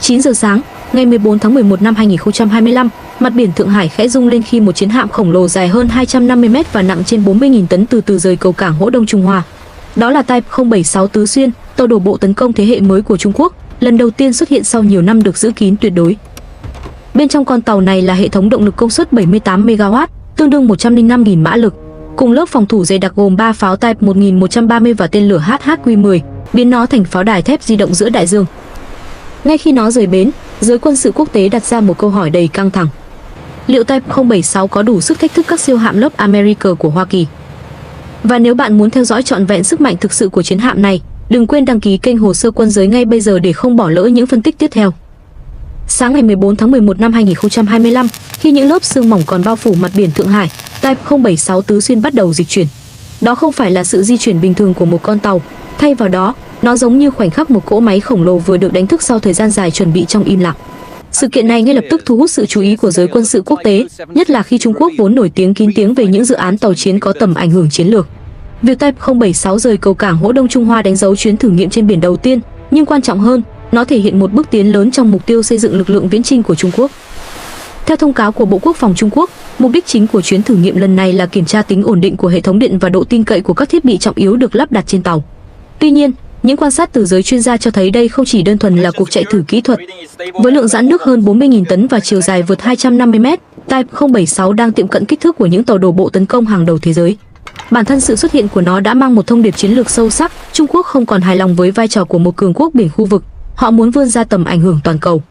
9 giờ sáng, ngày 14 tháng 11 năm 2025, mặt biển Thượng Hải khẽ rung lên khi một chiến hạm khổng lồ dài hơn 250 m và nặng trên 40.000 tấn từ từ rời cầu cảng Hỗ Đông Trung Hoa. Đó là Type 076 Tứ Xuyên, tàu đổ bộ tấn công thế hệ mới của Trung Quốc, lần đầu tiên xuất hiện sau nhiều năm được giữ kín tuyệt đối. Bên trong con tàu này là hệ thống động lực công suất 78 MW, tương đương 105.000 mã lực, cùng lớp phòng thủ dày đặc gồm 3 pháo Type 1130 và tên lửa HHQ-10, biến nó thành pháo đài thép di động giữa đại dương. Ngay khi nó rời bến, giới quân sự quốc tế đặt ra một câu hỏi đầy căng thẳng. Liệu Type 076 có đủ sức thách thức các siêu hạm lớp America của Hoa Kỳ? Và nếu bạn muốn theo dõi trọn vẹn sức mạnh thực sự của chiến hạm này, đừng quên đăng ký kênh Hồ sơ Quân giới ngay bây giờ để không bỏ lỡ những phân tích tiếp theo. Sáng ngày 14 tháng 11 năm 2025, khi những lớp sương mỏng còn bao phủ mặt biển Thượng Hải, Type 076 Tứ Xuyên bắt đầu dịch chuyển. Đó không phải là sự di chuyển bình thường của một con tàu, thay vào đó, nó giống như khoảnh khắc một cỗ máy khổng lồ vừa được đánh thức sau thời gian dài chuẩn bị trong im lặng. Sự kiện này ngay lập tức thu hút sự chú ý của giới quân sự quốc tế, nhất là khi Trung Quốc vốn nổi tiếng kín tiếng về những dự án tàu chiến có tầm ảnh hưởng chiến lược. Việc Type 076 rời cầu cảng Hỗ Đông Trung Hoa đánh dấu chuyến thử nghiệm trên biển đầu tiên, nhưng quan trọng hơn, nó thể hiện một bước tiến lớn trong mục tiêu xây dựng lực lượng viễn chinh của Trung Quốc. Theo thông cáo của Bộ Quốc phòng Trung Quốc, mục đích chính của chuyến thử nghiệm lần này là kiểm tra tính ổn định của hệ thống điện và độ tin cậy của các thiết bị trọng yếu được lắp đặt trên tàu. Tuy nhiên, những quan sát từ giới chuyên gia cho thấy đây không chỉ đơn thuần là cuộc chạy thử kỹ thuật. Với lượng giãn nước hơn 40.000 tấn và chiều dài vượt 250 m, Type 076 đang tiệm cận kích thước của những tàu đổ bộ tấn công hàng đầu thế giới. Bản thân sự xuất hiện của nó đã mang một thông điệp chiến lược sâu sắc. Trung Quốc không còn hài lòng với vai trò của một cường quốc biển khu vực, họ muốn vươn ra tầm ảnh hưởng toàn cầu.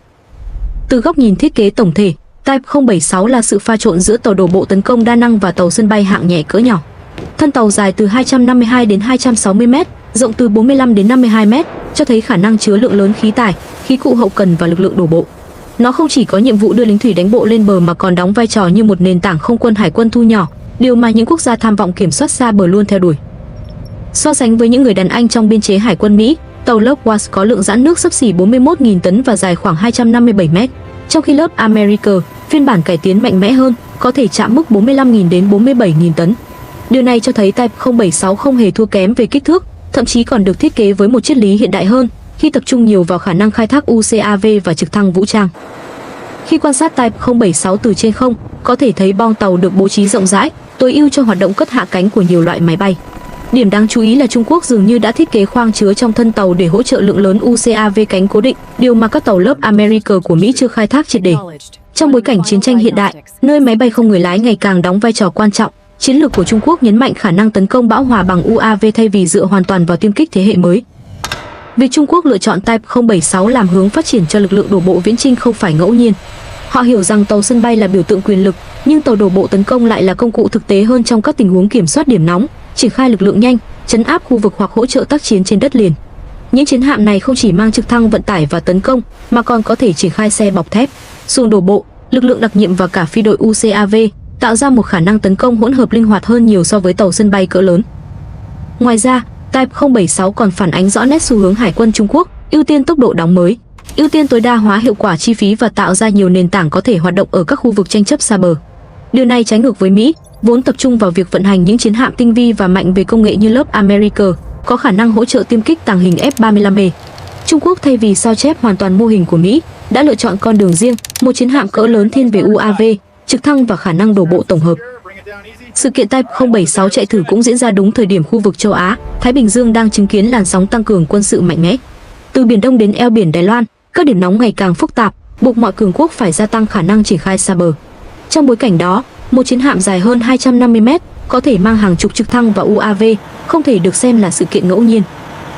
Từ góc nhìn thiết kế tổng thể, Type 076 là sự pha trộn giữa tàu đổ bộ tấn công đa năng và tàu sân bay hạng nhẹ cỡ nhỏ. Thân tàu dài từ 252 đến 260 m, rộng từ 45 đến 52 m, cho thấy khả năng chứa lượng lớn khí tải, khí cụ hậu cần và lực lượng đổ bộ. Nó không chỉ có nhiệm vụ đưa lính thủy đánh bộ lên bờ mà còn đóng vai trò như một nền tảng không quân hải quân thu nhỏ, điều mà những quốc gia tham vọng kiểm soát xa bờ luôn theo đuổi. So sánh với những người đàn anh trong biên chế hải quân Mỹ, tàu lớp Wasp có lượng giãn nước xấp xỉ 41.000 tấn và dài khoảng 257 m, trong khi lớp America, phiên bản cải tiến mạnh mẽ hơn, có thể chạm mức 45.000 đến 47.000 tấn. Điều này cho thấy Type 076 không hề thua kém về kích thước, thậm chí còn được thiết kế với một triết lý hiện đại hơn, khi tập trung nhiều vào khả năng khai thác UCAV và trực thăng vũ trang. Khi quan sát Type 076 từ trên không, có thể thấy boong tàu được bố trí rộng rãi, tối ưu cho hoạt động cất hạ cánh của nhiều loại máy bay. Điểm đáng chú ý là Trung Quốc dường như đã thiết kế khoang chứa trong thân tàu để hỗ trợ lượng lớn UCAV cánh cố định, điều mà các tàu lớp America của Mỹ chưa khai thác triệt để. Trong bối cảnh chiến tranh hiện đại, nơi máy bay không người lái ngày càng đóng vai trò quan trọng, chiến lược của Trung Quốc nhấn mạnh khả năng tấn công bão hòa bằng UAV thay vì dựa hoàn toàn vào tiêm kích thế hệ mới. Việc Trung Quốc lựa chọn Type 076 làm hướng phát triển cho lực lượng đổ bộ viễn chinh không phải ngẫu nhiên. Họ hiểu rằng tàu sân bay là biểu tượng quyền lực, nhưng tàu đổ bộ tấn công lại là công cụ thực tế hơn trong các tình huống kiểm soát điểm nóng, triển khai lực lượng nhanh, trấn áp khu vực hoặc hỗ trợ tác chiến trên đất liền. Những chiến hạm này không chỉ mang trực thăng vận tải và tấn công, mà còn có thể triển khai xe bọc thép, xuồng đổ bộ, lực lượng đặc nhiệm và cả phi đội UCAV, tạo ra một khả năng tấn công hỗn hợp linh hoạt hơn nhiều so với tàu sân bay cỡ lớn. Ngoài ra, Type 076 còn phản ánh rõ nét xu hướng hải quân Trung Quốc, ưu tiên tốc độ đóng mới, ưu tiên tối đa hóa hiệu quả chi phí và tạo ra nhiều nền tảng có thể hoạt động ở các khu vực tranh chấp xa bờ. Điều này trái ngược với Mỹ, vốn tập trung vào việc vận hành những chiến hạm tinh vi và mạnh về công nghệ như lớp America, có khả năng hỗ trợ tiêm kích tàng hình F-35B. Trung Quốc thay vì sao chép hoàn toàn mô hình của Mỹ, đã lựa chọn con đường riêng, một chiến hạm cỡ lớn thiên về UAV, trực thăng và khả năng đổ bộ tổng hợp. Sự kiện Type 076 chạy thử cũng diễn ra đúng thời điểm khu vực châu Á, Thái Bình Dương đang chứng kiến làn sóng tăng cường quân sự mạnh mẽ. Từ Biển Đông đến eo biển Đài Loan, các điểm nóng ngày càng phức tạp, buộc mọi cường quốc phải gia tăng khả năng triển khai xa bờ. Trong bối cảnh đó, một chiến hạm dài hơn 250 m, có thể mang hàng chục trực thăng và UAV, không thể được xem là sự kiện ngẫu nhiên.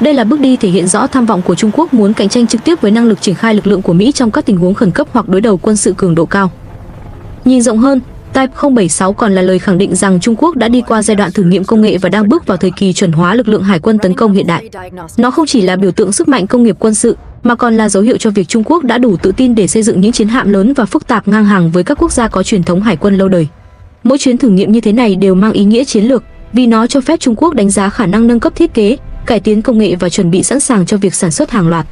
Đây là bước đi thể hiện rõ tham vọng của Trung Quốc muốn cạnh tranh trực tiếp với năng lực triển khai lực lượng của Mỹ trong các tình huống khẩn cấp hoặc đối đầu quân sự cường độ cao. Nhìn rộng hơn, Type 076 còn là lời khẳng định rằng Trung Quốc đã đi qua giai đoạn thử nghiệm công nghệ và đang bước vào thời kỳ chuẩn hóa lực lượng hải quân tấn công hiện đại. Nó không chỉ là biểu tượng sức mạnh công nghiệp quân sự, mà còn là dấu hiệu cho việc Trung Quốc đã đủ tự tin để xây dựng những chiến hạm lớn và phức tạp ngang hàng với các quốc gia có truyền thống hải quân lâu đời. Mỗi chuyến thử nghiệm như thế này đều mang ý nghĩa chiến lược, vì nó cho phép Trung Quốc đánh giá khả năng nâng cấp thiết kế, cải tiến công nghệ và chuẩn bị sẵn sàng cho việc sản xuất hàng loạt.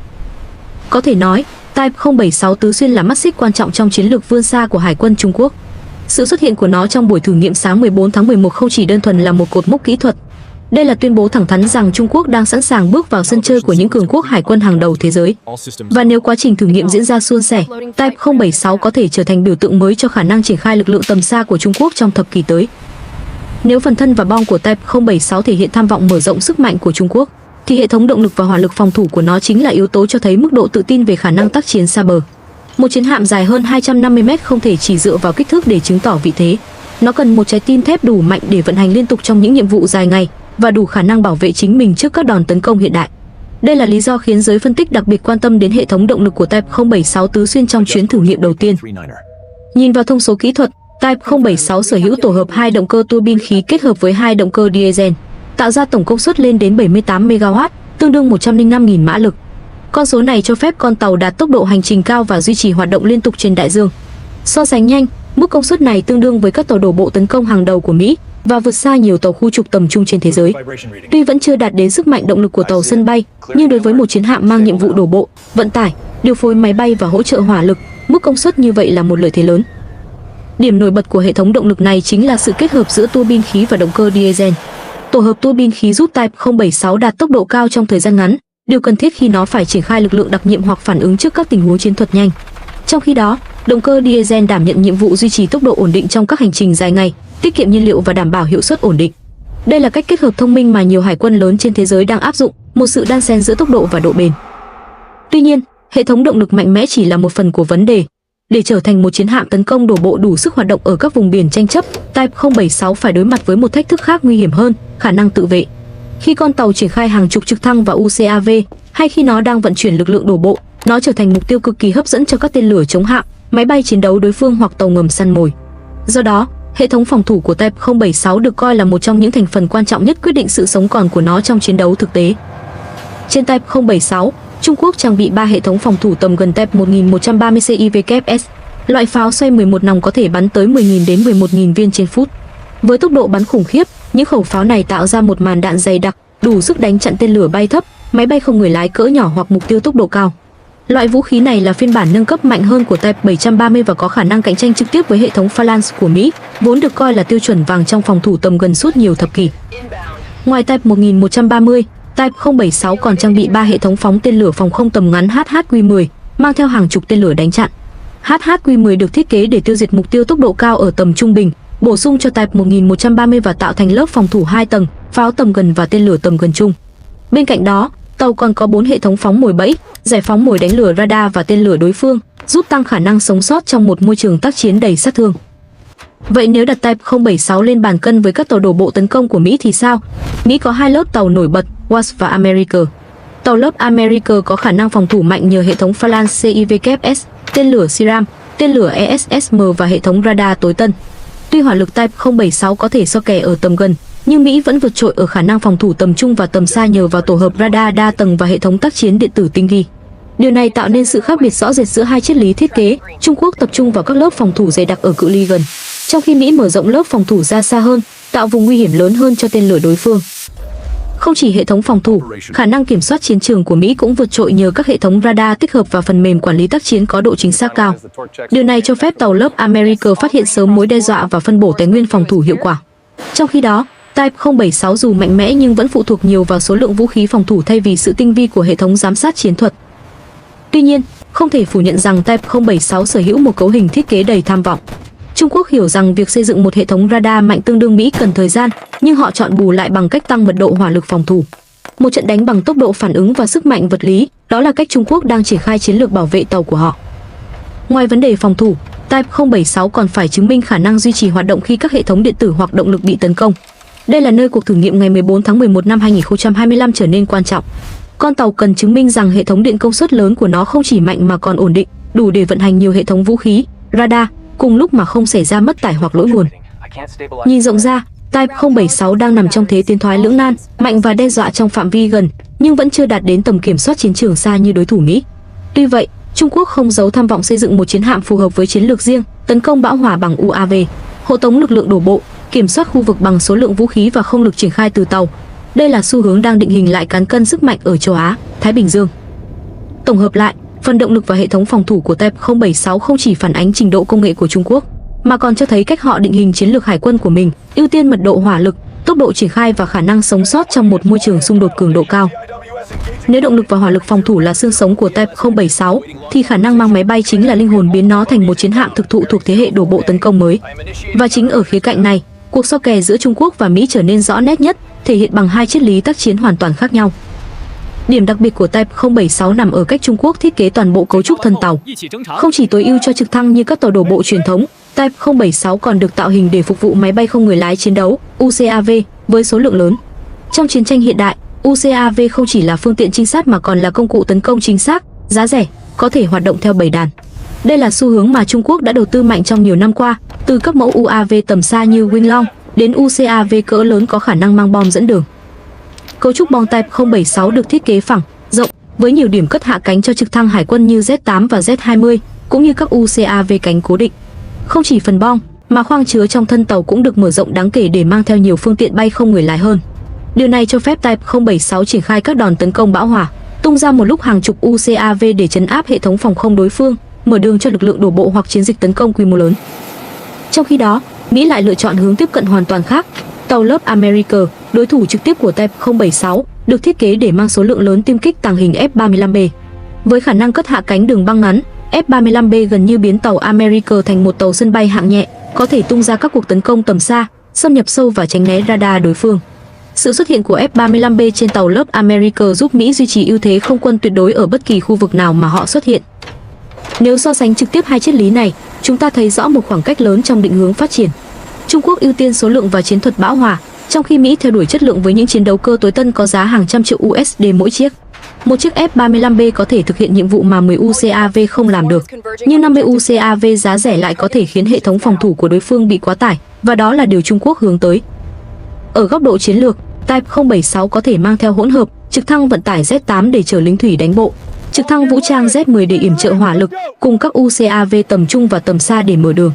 Có thể nói, Type 076 Tứ Xuyên là mắt xích quan trọng trong chiến lược vươn xa của Hải quân Trung Quốc. Sự xuất hiện của nó trong buổi thử nghiệm sáng 14 tháng 11 không chỉ đơn thuần là một cột mốc kỹ thuật, Đây là tuyên bố thẳng thắn rằng Trung Quốc đang sẵn sàng bước vào sân chơi của những cường quốc hải quân hàng đầu thế giới. Và nếu quá trình thử nghiệm diễn ra suôn sẻ, Type 076 có thể trở thành biểu tượng mới cho khả năng triển khai lực lượng tầm xa của Trung Quốc trong thập kỷ tới. Nếu phần thân và bong của Type 076 thể hiện tham vọng mở rộng sức mạnh của Trung Quốc, thì hệ thống động lực và hỏa lực phòng thủ của nó chính là yếu tố cho thấy mức độ tự tin về khả năng tác chiến xa bờ. Một chiến hạm dài hơn 250 mét không thể chỉ dựa vào kích thước để chứng tỏ vị thế. Nó cần một trái tim thép đủ mạnh để vận hành liên tục trong những nhiệm vụ dài ngày và đủ khả năng bảo vệ chính mình trước các đòn tấn công hiện đại. Đây là lý do khiến giới phân tích đặc biệt quan tâm đến hệ thống động lực của Type 076 tứ xuyên trong chuyến thử nghiệm đầu tiên. Nhìn vào thông số kỹ thuật, Type 076 sở hữu tổ hợp 2 động cơ tua bin khí kết hợp với 2 động cơ diesel, tạo ra tổng công suất lên đến 78 MW, tương đương 105.000 mã lực. Con số này cho phép con tàu đạt tốc độ hành trình cao và duy trì hoạt động liên tục trên đại dương. So sánh nhanh, mức công suất này tương đương với các tàu đổ bộ tấn công hàng đầu của Mỹ và vượt xa nhiều tàu khu trục tầm trung trên thế giới. Tuy vẫn chưa đạt đến sức mạnh động lực của tàu sân bay, nhưng đối với một chiến hạm mang nhiệm vụ đổ bộ, vận tải, điều phối máy bay và hỗ trợ hỏa lực, mức công suất như vậy là một lợi thế lớn. Điểm nổi bật của hệ thống động lực này chính là sự kết hợp giữa tua bin khí và động cơ diesel. Tổ hợp tua bin khí giúp Type 076 đạt tốc độ cao trong thời gian ngắn, điều cần thiết khi nó phải triển khai lực lượng đặc nhiệm hoặc phản ứng trước các tình huống chiến thuật nhanh. Trong khi đó, động cơ diesel đảm nhận nhiệm vụ duy trì tốc độ ổn định trong các hành trình dài ngày, tiết kiệm nhiên liệu và đảm bảo hiệu suất ổn định. Đây là cách kết hợp thông minh mà nhiều hải quân lớn trên thế giới đang áp dụng, một sự đan xen giữa tốc độ và độ bền. Tuy nhiên, hệ thống động lực mạnh mẽ chỉ là một phần của vấn đề. Để trở thành một chiến hạm tấn công đổ bộ đủ sức hoạt động ở các vùng biển tranh chấp, Type 076 phải đối mặt với một thách thức khác nguy hiểm hơn, khả năng tự vệ. Khi con tàu triển khai hàng chục trực thăng và UCAV, hay khi nó đang vận chuyển lực lượng đổ bộ, nó trở thành mục tiêu cực kỳ hấp dẫn cho các tên lửa chống hạm, máy bay chiến đấu đối phương hoặc tàu ngầm săn mồi. Do đó, hệ thống phòng thủ của Type 076 được coi là một trong những thành phần quan trọng nhất quyết định sự sống còn của nó trong chiến đấu thực tế. Trên Type 076, Trung Quốc trang bị 3 hệ thống phòng thủ tầm gần Type 1130 CIWS. Loại pháo xoay 11 nòng có thể bắn tới 10.000 đến 11.000 viên trên phút. Với tốc độ bắn khủng khiếp, những khẩu pháo này tạo ra một màn đạn dày đặc, đủ sức đánh chặn tên lửa bay thấp, máy bay không người lái cỡ nhỏ hoặc mục tiêu tốc độ cao. Loại vũ khí này là phiên bản nâng cấp mạnh hơn của Type 730 và có khả năng cạnh tranh trực tiếp với hệ thống Phalanx của Mỹ, vốn được coi là tiêu chuẩn vàng trong phòng thủ tầm gần suốt nhiều thập kỷ. Ngoài Type 1130, Type 076 còn trang bị 3 hệ thống phóng tên lửa phòng không tầm ngắn HHQ-10, mang theo hàng chục tên lửa đánh chặn. HHQ-10 được thiết kế để tiêu diệt mục tiêu tốc độ cao ở tầm trung bình, bổ sung cho Type 1130 và tạo thành lớp phòng thủ 2 tầng, pháo tầm gần và tên lửa tầm gần trung. Bên cạnh đó, tàu còn có 4 hệ thống phóng mồi bẫy, giải phóng mồi đánh lừa radar và tên lửa đối phương, giúp tăng khả năng sống sót trong một môi trường tác chiến đầy sát thương. Vậy nếu đặt Type 076 lên bàn cân với các tàu đổ bộ tấn công của Mỹ thì sao? Mỹ có 2 lớp tàu nổi bật, Wasp và America. Tàu lớp America có khả năng phòng thủ mạnh nhờ hệ thống Phalanx CIWS, tên lửa SIRAM, tên lửa ESSM và hệ thống radar tối tân. Tuy hỏa lực Type 076 có thể so kè ở tầm gần, nhưng Mỹ vẫn vượt trội ở khả năng phòng thủ tầm trung và tầm xa nhờ vào tổ hợp radar đa tầng và hệ thống tác chiến điện tử tinh vi. Điều này tạo nên sự khác biệt rõ rệt giữa hai triết lý thiết kế. Trung Quốc tập trung vào các lớp phòng thủ dày đặc ở cự ly gần, trong khi Mỹ mở rộng lớp phòng thủ ra xa hơn, tạo vùng nguy hiểm lớn hơn cho tên lửa đối phương. Không chỉ hệ thống phòng thủ, khả năng kiểm soát chiến trường của Mỹ cũng vượt trội nhờ các hệ thống radar tích hợp và phần mềm quản lý tác chiến có độ chính xác cao. Điều này cho phép tàu lớp America phát hiện sớm mối đe dọa và phân bổ tài nguyên phòng thủ hiệu quả. Trong khi đó, Type 076 dù mạnh mẽ nhưng vẫn phụ thuộc nhiều vào số lượng vũ khí phòng thủ thay vì sự tinh vi của hệ thống giám sát chiến thuật. Tuy nhiên, không thể phủ nhận rằng Type 076 sở hữu một cấu hình thiết kế đầy tham vọng. Trung Quốc hiểu rằng việc xây dựng một hệ thống radar mạnh tương đương Mỹ cần thời gian, nhưng họ chọn bù lại bằng cách tăng mật độ hỏa lực phòng thủ. Một trận đánh bằng tốc độ phản ứng và sức mạnh vật lý, đó là cách Trung Quốc đang triển khai chiến lược bảo vệ tàu của họ. Ngoài vấn đề phòng thủ, Type 076 còn phải chứng minh khả năng duy trì hoạt động khi các hệ thống điện tử hoặc động lực bị tấn công. Đây là nơi cuộc thử nghiệm ngày 14 tháng 11 năm 2025 trở nên quan trọng. Con tàu cần chứng minh rằng hệ thống điện công suất lớn của nó không chỉ mạnh mà còn ổn định, đủ để vận hành nhiều hệ thống vũ khí, radar, cùng lúc mà không xảy ra mất tải hoặc lỗi nguồn. Nhìn rộng ra, Type 076 đang nằm trong thế tiến thoái lưỡng nan, mạnh và đe dọa trong phạm vi gần, nhưng vẫn chưa đạt đến tầm kiểm soát chiến trường xa như đối thủ Mỹ. Tuy vậy, Trung Quốc không giấu tham vọng xây dựng một chiến hạm phù hợp với chiến lược riêng, tấn công bão hỏa bằng UAV, hộ tống lực lượng đổ bộ, kiểm soát khu vực bằng số lượng vũ khí và không lực triển khai từ tàu. Đây là xu hướng đang định hình lại cán cân sức mạnh ở châu Á, Thái Bình Dương. Tổng hợp lại, phần động lực và hệ thống phòng thủ của Type 076 không chỉ phản ánh trình độ công nghệ của Trung Quốc, mà còn cho thấy cách họ định hình chiến lược hải quân của mình, ưu tiên mật độ hỏa lực, tốc độ độ triển khai và khả năng sống sót trong một môi trường xung đột cường độ cao. Nếu động lực và hỏa lực phòng thủ là xương sống của Type 076, thì khả năng mang máy bay chính là linh hồn biến nó thành một chiến hạm thực thụ thuộc thế hệ đổ bộ tấn công mới. Và chính ở khía cạnh này, cuộc so kè giữa Trung Quốc và Mỹ trở nên rõ nét nhất, thể hiện bằng hai triết lý tác chiến hoàn toàn khác nhau. Điểm đặc biệt của Type 076 nằm ở cách Trung Quốc thiết kế toàn bộ cấu trúc thân tàu. Không chỉ tối ưu cho trực thăng như các tàu đổ bộ truyền thống, Type 076 còn được tạo hình để phục vụ máy bay không người lái chiến đấu UCAV với số lượng lớn. Trong chiến tranh hiện đại, UCAV không chỉ là phương tiện trinh sát mà còn là công cụ tấn công chính xác, giá rẻ, có thể hoạt động theo bầy đàn. Đây là xu hướng mà Trung Quốc đã đầu tư mạnh trong nhiều năm qua, từ các mẫu UAV tầm xa như Wing Long đến UCAV cỡ lớn có khả năng mang bom dẫn đường. Cấu trúc bom Type 076 được thiết kế phẳng, rộng, với nhiều điểm cất hạ cánh cho trực thăng hải quân như Z8 và Z20, cũng như các UCAV cánh cố định. Không chỉ phần bom, mà khoang chứa trong thân tàu cũng được mở rộng đáng kể để mang theo nhiều phương tiện bay không người lái hơn. Điều này cho phép Type 076 triển khai các đòn tấn công bão hỏa, tung ra một lúc hàng chục UCAV để trấn áp hệ thống phòng không đối phương, mở đường cho lực lượng đổ bộ hoặc chiến dịch tấn công quy mô lớn. Trong khi đó, Mỹ lại lựa chọn hướng tiếp cận hoàn toàn khác. Tàu lớp America, đối thủ trực tiếp của Type 076, được thiết kế để mang số lượng lớn tiêm kích tàng hình F-35B. Với khả năng cất hạ cánh đường băng ngắn, F-35B gần như biến tàu America thành một tàu sân bay hạng nhẹ, có thể tung ra các cuộc tấn công tầm xa, xâm nhập sâu và tránh né radar đối phương. Sự xuất hiện của F-35B trên tàu lớp America giúp Mỹ duy trì ưu thế không quân tuyệt đối ở bất kỳ khu vực nào mà họ xuất hiện. Nếu so sánh trực tiếp hai triết lý này, chúng ta thấy rõ một khoảng cách lớn trong định hướng phát triển. Trung Quốc ưu tiên số lượng và chiến thuật bão hỏa, trong khi Mỹ theo đuổi chất lượng với những chiến đấu cơ tối tân có giá hàng trăm triệu USD mỗi chiếc. Một chiếc F-35B có thể thực hiện nhiệm vụ mà 10 UCAV không làm được, nhưng 50 UCAV giá rẻ lại có thể khiến hệ thống phòng thủ của đối phương bị quá tải, và đó là điều Trung Quốc hướng tới. Ở góc độ chiến lược, Type 076 có thể mang theo hỗn hợp trực thăng vận tải Z8 để chở lính thủy đánh bộ, trực thăng vũ trang Z10 để yểm trợ hỏa lực, cùng các UCAV tầm trung và tầm xa để mở đường.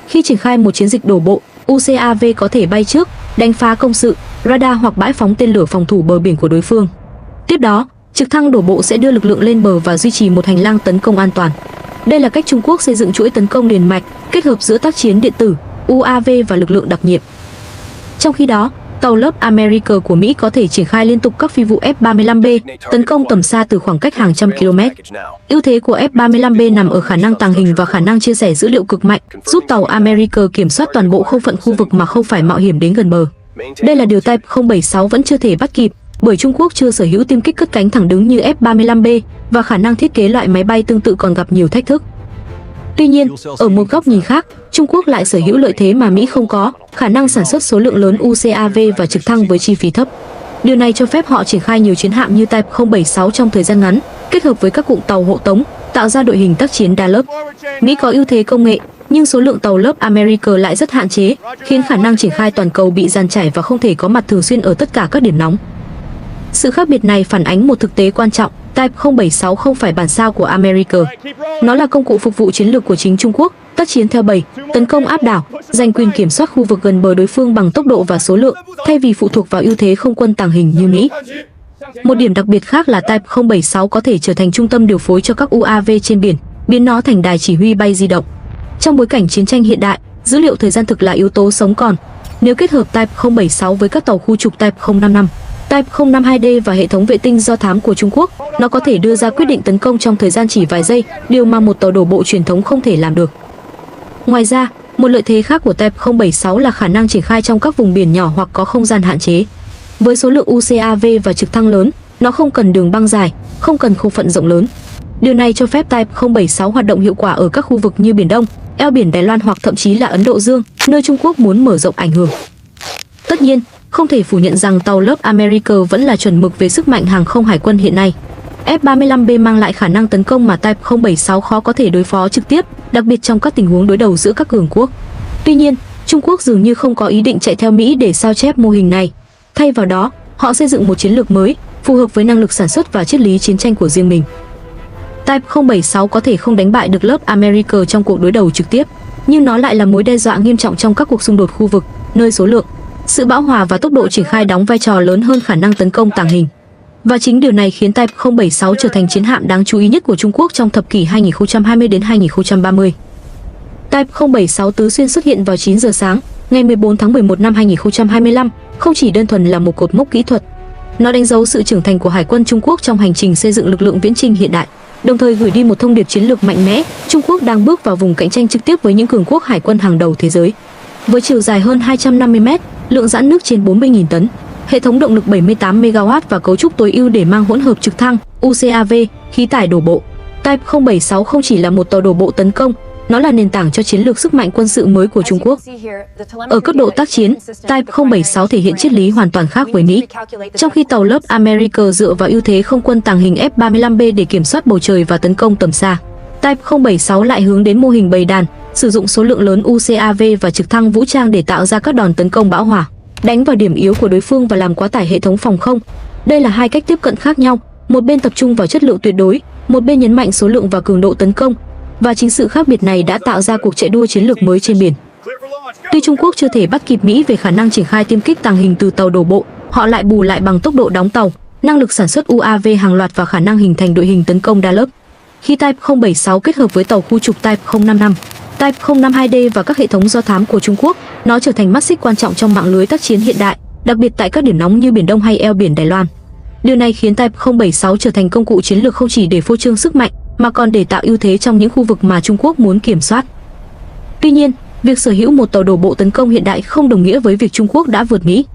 Khi triển khai một chiến dịch đổ bộ, UCAV có thể bay trước, đánh phá công sự, radar hoặc bãi phóng tên lửa phòng thủ bờ biển của đối phương. Tiếp đó, trực thăng đổ bộ sẽ đưa lực lượng lên bờ và duy trì một hành lang tấn công an toàn. Đây là cách Trung Quốc xây dựng chuỗi tấn công liền mạch, kết hợp giữa tác chiến điện tử, UAV và lực lượng đặc nhiệm. Trong khi đó, tàu lớp America của Mỹ có thể triển khai liên tục các phi vụ F-35B, tấn công tầm xa từ khoảng cách hàng trăm km. Ưu thế của F-35B nằm ở khả năng tàng hình và khả năng chia sẻ dữ liệu cực mạnh, giúp tàu America kiểm soát toàn bộ không phận khu vực mà không phải mạo hiểm đến gần bờ. Đây là điều Type 076 vẫn chưa thể bắt kịp, bởi Trung Quốc chưa sở hữu tiêm kích cất cánh thẳng đứng như F-35B và khả năng thiết kế loại máy bay tương tự còn gặp nhiều thách thức. Tuy nhiên, ở một góc nhìn khác, Trung Quốc lại sở hữu lợi thế mà Mỹ không có, khả năng sản xuất số lượng lớn UCAV và trực thăng với chi phí thấp. Điều này cho phép họ triển khai nhiều chiến hạm như Type 076 trong thời gian ngắn, kết hợp với các cụm tàu hộ tống, tạo ra đội hình tác chiến đa lớp. Mỹ có ưu thế công nghệ, nhưng số lượng tàu lớp America lại rất hạn chế, khiến khả năng triển khai toàn cầu bị dàn trải và không thể có mặt thường xuyên ở tất cả các điểm nóng. Sự khác biệt này phản ánh một thực tế quan trọng. Type 076 không phải bản sao của America. Nó là công cụ phục vụ chiến lược của chính Trung Quốc, tác chiến theo bầy, tấn công áp đảo, giành quyền kiểm soát khu vực gần bờ đối phương bằng tốc độ và số lượng, thay vì phụ thuộc vào ưu thế không quân tàng hình như Mỹ. Một điểm đặc biệt khác là Type 076 có thể trở thành trung tâm điều phối cho các UAV trên biển, biến nó thành đài chỉ huy bay di động. Trong bối cảnh chiến tranh hiện đại, dữ liệu thời gian thực là yếu tố sống còn. Nếu kết hợp Type 076 với các tàu khu trục Type 055, Type 052D và hệ thống vệ tinh do thám của Trung Quốc, nó có thể đưa ra quyết định tấn công trong thời gian chỉ vài giây, điều mà một tàu đổ bộ truyền thống không thể làm được. Ngoài ra, một lợi thế khác của Type 076 là khả năng triển khai trong các vùng biển nhỏ hoặc có không gian hạn chế. Với số lượng UCAV và trực thăng lớn, nó không cần đường băng dài, không cần không phận rộng lớn. Điều này cho phép Type 076 hoạt động hiệu quả ở các khu vực như Biển Đông, eo biển Đài Loan hoặc thậm chí là Ấn Độ Dương, nơi Trung Quốc muốn mở rộng ảnh hưởng. Tất nhiên, không thể phủ nhận rằng tàu lớp America vẫn là chuẩn mực về sức mạnh hàng không hải quân hiện nay. F-35B mang lại khả năng tấn công mà Type 076 khó có thể đối phó trực tiếp, đặc biệt trong các tình huống đối đầu giữa các cường quốc. Tuy nhiên, Trung Quốc dường như không có ý định chạy theo Mỹ để sao chép mô hình này. Thay vào đó, họ xây dựng một chiến lược mới, phù hợp với năng lực sản xuất và triết lý chiến tranh của riêng mình. Type 076 có thể không đánh bại được lớp America trong cuộc đối đầu trực tiếp, nhưng nó lại là mối đe dọa nghiêm trọng trong các cuộc xung đột khu vực, nơi số lượng, sự bão hòa và tốc độ triển khai đóng vai trò lớn hơn khả năng tấn công tàng hình. Và chính điều này khiến Type 076 trở thành chiến hạm đáng chú ý nhất của Trung Quốc trong thập kỷ 2020 đến 2030. Type 076 tứ xuyên xuất hiện vào 9 giờ sáng, ngày 14 tháng 11 năm 2025 không chỉ đơn thuần là một cột mốc kỹ thuật. Nó đánh dấu sự trưởng thành của Hải quân Trung Quốc trong hành trình xây dựng lực lượng viễn chinh hiện đại, đồng thời gửi đi một thông điệp chiến lược mạnh mẽ. Trung Quốc đang bước vào vùng cạnh tranh trực tiếp với những cường quốc hải quân hàng đầu thế giới. Với chiều dài hơn 250 m, lượng dã nước trên 40.000 tấn, hệ thống động lực 78 MW và cấu trúc tối ưu để mang hỗn hợp trực thăng, UCAV, khí tải đổ bộ. Type 076 không chỉ là một tàu đổ bộ tấn công, nó là nền tảng cho chiến lược sức mạnh quân sự mới của Trung Quốc. Ở cấp độ tác chiến, Type 076 thể hiện triết lý hoàn toàn khác với Mỹ. Trong khi tàu lớp America dựa vào ưu thế không quân tàng hình F-35B để kiểm soát bầu trời và tấn công tầm xa, Type 076 lại hướng đến mô hình bầy đàn, sử dụng số lượng lớn UCAV và trực thăng vũ trang để tạo ra các đòn tấn công bão hỏa, đánh vào điểm yếu của đối phương và làm quá tải hệ thống phòng không. Đây là hai cách tiếp cận khác nhau, một bên tập trung vào chất lượng tuyệt đối, một bên nhấn mạnh số lượng và cường độ tấn công. Và chính sự khác biệt này đã tạo ra cuộc chạy đua chiến lược mới trên biển. Tuy Trung Quốc chưa thể bắt kịp Mỹ về khả năng triển khai tiêm kích tàng hình từ tàu đổ bộ, họ lại bù lại bằng tốc độ đóng tàu, năng lực sản xuất UAV hàng loạt và khả năng hình thành đội hình tấn công đa lớp. Khi Type 076 kết hợp với tàu khu trục Type 055, Type 052D và các hệ thống do thám của Trung Quốc, nó trở thành mắt xích quan trọng trong mạng lưới tác chiến hiện đại, đặc biệt tại các điểm nóng như Biển Đông hay eo biển Đài Loan. Điều này khiến Type 076 trở thành công cụ chiến lược không chỉ để phô trương sức mạnh, mà còn để tạo ưu thế trong những khu vực mà Trung Quốc muốn kiểm soát. Tuy nhiên, việc sở hữu một tàu đổ bộ tấn công hiện đại không đồng nghĩa với việc Trung Quốc đã vượt Mỹ.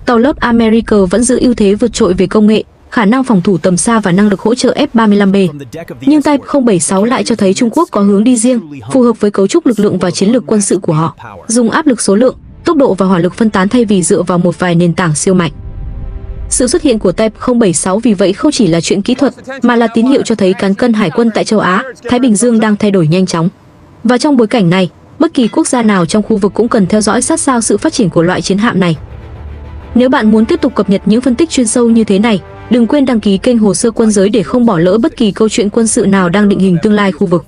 Tàu lớp America vẫn giữ ưu thế vượt trội về công nghệ, khả năng phòng thủ tầm xa và năng lực hỗ trợ F-35B. Nhưng Type 076 lại cho thấy Trung Quốc có hướng đi riêng, phù hợp với cấu trúc lực lượng và chiến lược quân sự của họ, dùng áp lực số lượng, tốc độ và hỏa lực phân tán thay vì dựa vào một vài nền tảng siêu mạnh. Sự xuất hiện của Type 076 vì vậy không chỉ là chuyện kỹ thuật, mà là tín hiệu cho thấy cán cân hải quân tại châu Á, Thái Bình Dương đang thay đổi nhanh chóng. Và trong bối cảnh này, bất kỳ quốc gia nào trong khu vực cũng cần theo dõi sát sao sự phát triển của loại chiến hạm này. Nếu bạn muốn tiếp tục cập nhật những phân tích chuyên sâu như thế này, đừng quên đăng ký kênh Hồ sơ Quân giới để không bỏ lỡ bất kỳ câu chuyện quân sự nào đang định hình tương lai khu vực.